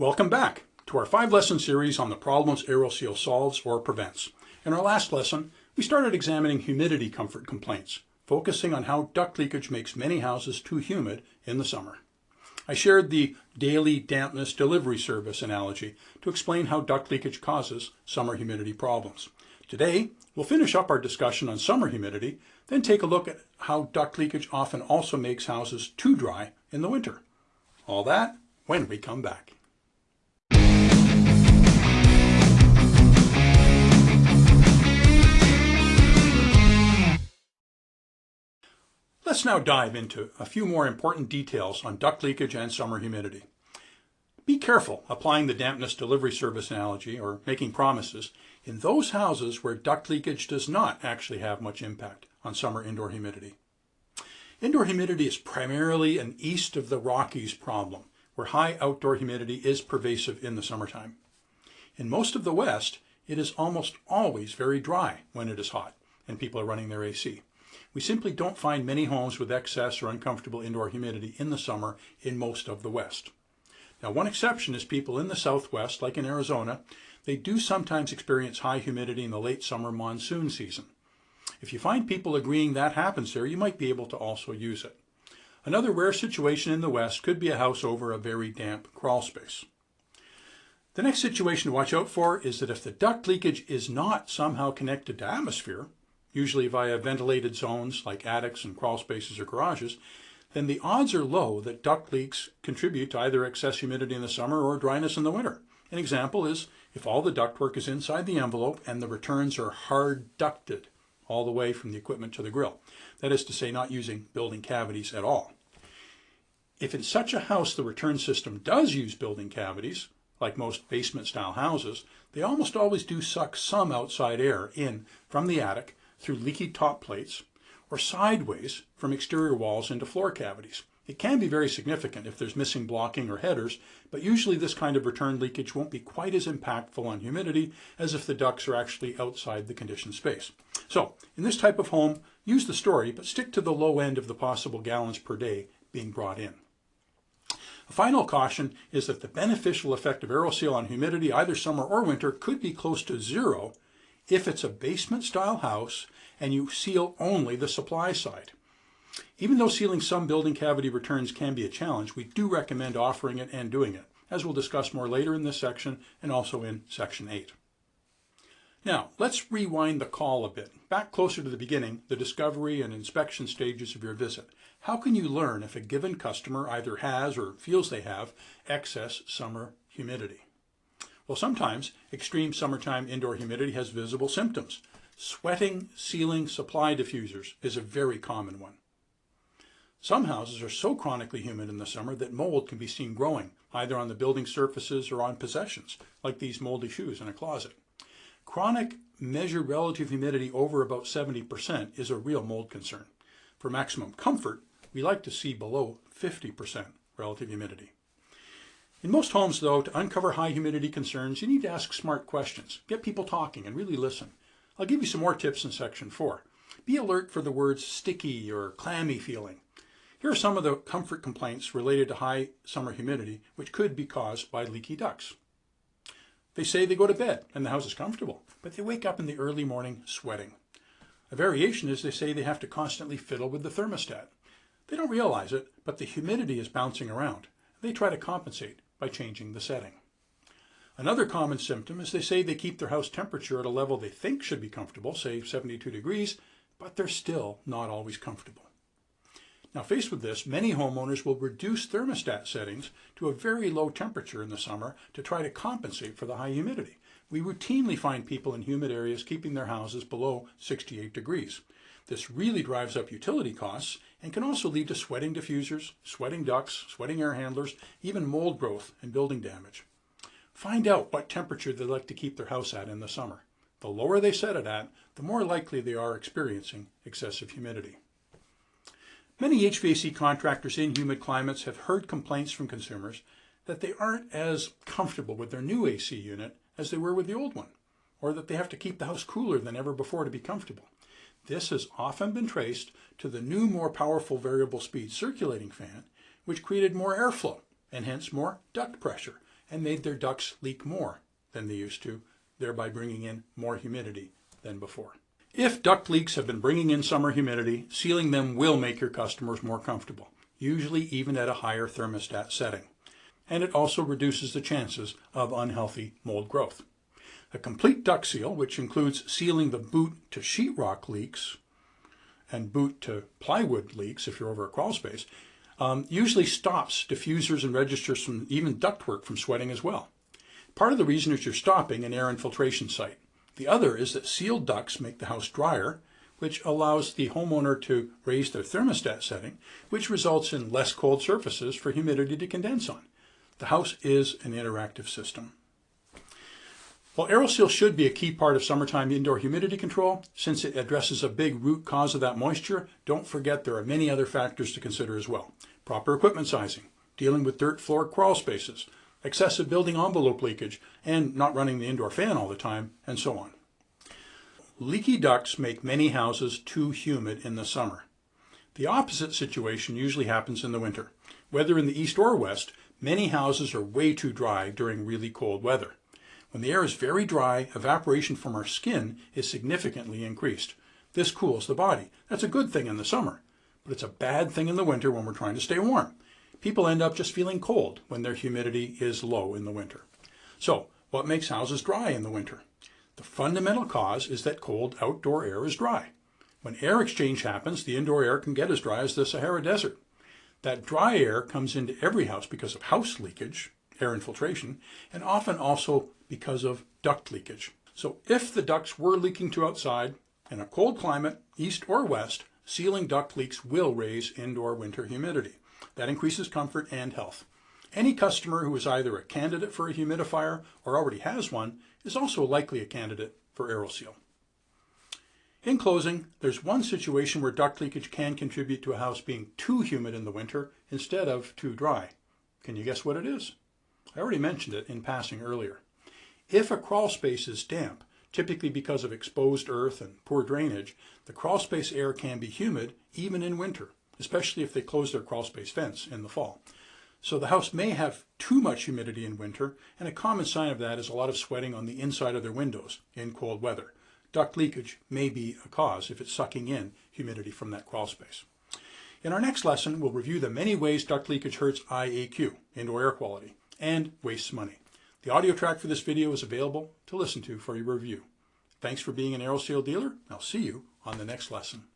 Welcome back to our 5-lesson series on the problems Aeroseal solves or prevents. In our last lesson, we started examining humidity comfort complaints, focusing on how duct leakage makes many houses too humid in the summer. I shared the daily dampness delivery service analogy to explain how duct leakage causes summer humidity problems. Today, we'll finish up our discussion on summer humidity, then take a look at how duct leakage often also makes houses too dry in the winter. All that when we come back. Let's now dive into a few more important details on duct leakage and summer humidity. Be careful applying the dampness delivery service analogy or making promises in those houses where duct leakage does not actually have much impact on summer indoor humidity. Indoor humidity is primarily an east of the Rockies problem, where high outdoor humidity is pervasive in the summertime. In most of the West, it is almost always very dry when it is hot and people are running their AC. We simply don't find many homes with excess or uncomfortable indoor humidity in the summer in most of the West. Now, one exception is people in the Southwest, like in Arizona. They do sometimes experience high humidity in the late summer monsoon season. If you find people agreeing that happens there, you might be able to also use it. Another rare situation in the West could be a house over a very damp crawl space. The next situation to watch out for is that if the duct leakage is not somehow connected to atmosphere, usually via ventilated zones like attics and crawl spaces or garages, then the odds are low that duct leaks contribute to either excess humidity in the summer or dryness in the winter. An example is if all the ductwork is inside the envelope and the returns are hard ducted all the way from the equipment to the grill. That is to say, not using building cavities at all. If in such a house the return system does use building cavities, like most basement-style houses, they almost always do suck some outside air in from the attic through leaky top plates or sideways from exterior walls into floor cavities. It can be very significant if there's missing blocking or headers, but usually this kind of return leakage won't be quite as impactful on humidity as if the ducts are actually outside the conditioned space. So, in this type of home, use the story, but stick to the low end of the possible gallons per day being brought in. A final caution is that the beneficial effect of Aeroseal on humidity, either summer or winter, could be close to zero if it's a basement-style house and you seal only the supply side. Even though sealing some building cavity returns can be a challenge, we do recommend offering it and doing it, as we'll discuss more later in this section and also in Section 8. Now, let's rewind the call a bit, back closer to the beginning, the discovery and inspection stages of your visit. How can you learn if a given customer either has or feels they have excess summer humidity? Well, sometimes extreme summertime indoor humidity has visible symptoms. Sweating sealing supply diffusers is a very common one. Some houses are so chronically humid in the summer that mold can be seen growing, either on the building surfaces or on possessions, like these moldy shoes in a closet. Chronic measured relative humidity over about 70% is a real mold concern. For maximum comfort, we like to see below 50% relative humidity. In most homes, though, to uncover high humidity concerns, you need to ask smart questions, get people talking, and really listen. I'll give you some more tips in Section 4. Be alert for the words sticky or clammy feeling. Here are some of the comfort complaints related to high summer humidity, which could be caused by leaky ducts. They say they go to bed and the house is comfortable, but they wake up in the early morning sweating. A variation is they say they have to constantly fiddle with the thermostat. They don't realize it, but the humidity is bouncing around. They try to compensate by changing the setting. Another common symptom is they say they keep their house temperature at a level they think should be comfortable, say 72 degrees, but they're still not always comfortable. Now, faced with this, many homeowners will reduce thermostat settings to a very low temperature in the summer to try to compensate for the high humidity. We routinely find people in humid areas keeping their houses below 68 degrees. This really drives up utility costs and can also lead to sweating diffusers, sweating ducts, sweating air handlers, even mold growth and building damage. Find out what temperature they like to keep their house at in the summer. The lower they set it at, the more likely they are experiencing excessive humidity. Many HVAC contractors in humid climates have heard complaints from consumers that they aren't as comfortable with their new AC unit as they were with the old one, or that they have to keep the house cooler than ever before to be comfortable. This has often been traced to the new, more powerful variable speed circulating fan, which created more airflow and hence more duct pressure and made their ducts leak more than they used to, thereby bringing in more humidity than before. If duct leaks have been bringing in summer humidity, sealing them will make your customers more comfortable, usually even at a higher thermostat setting. And it also reduces the chances of unhealthy mold growth. A complete duct seal, which includes sealing the boot to sheetrock leaks and boot to plywood leaks if you're over a crawl space, usually stops diffusers and registers from even ductwork from sweating as well. Part of the reason is you're stopping an air infiltration site. The other is that sealed ducts make the house drier, which allows the homeowner to raise their thermostat setting, which results in less cold surfaces for humidity to condense on. The house is an interactive system. While Aeroseal should be a key part of summertime indoor humidity control, since it addresses a big root cause of that moisture, don't forget there are many other factors to consider as well. Proper equipment sizing, dealing with dirt floor crawl spaces, excessive building envelope leakage, and not running the indoor fan all the time, and so on. Leaky ducts make many houses too humid in the summer. The opposite situation usually happens in the winter. Whether in the east or west, many houses are way too dry during really cold weather. When the air is very dry, evaporation from our skin is significantly increased. This cools the body. That's a good thing in the summer, but it's a bad thing in the winter when we're trying to stay warm. People end up just feeling cold when their humidity is low in the winter. So, what makes houses dry in the winter? The fundamental cause is that cold outdoor air is dry. When air exchange happens, the indoor air can get as dry as the Sahara Desert. That dry air comes into every house because of house leakage, air infiltration, and often also because of duct leakage. So if the ducts were leaking to outside, in a cold climate, east or west, sealing duct leaks will raise indoor winter humidity. That increases comfort and health. Any customer who is either a candidate for a humidifier or already has one is also likely a candidate for Aeroseal. In closing, there's one situation where duct leakage can contribute to a house being too humid in the winter instead of too dry. Can you guess what it is? I already mentioned it in passing earlier. If a crawl space is damp, typically because of exposed earth and poor drainage, the crawl space air can be humid even in winter, especially if they close their crawl space vents in the fall. So the house may have too much humidity in winter, and a common sign of that is a lot of sweating on the inside of their windows in cold weather. Duct leakage may be a cause if it's sucking in humidity from that crawl space. In our next lesson, we'll review the many ways duct leakage hurts IAQ, indoor air quality, and wastes money. The audio track for this video is available to listen to for your review. Thanks for being an Aeroseal dealer. I'll see you on the next lesson.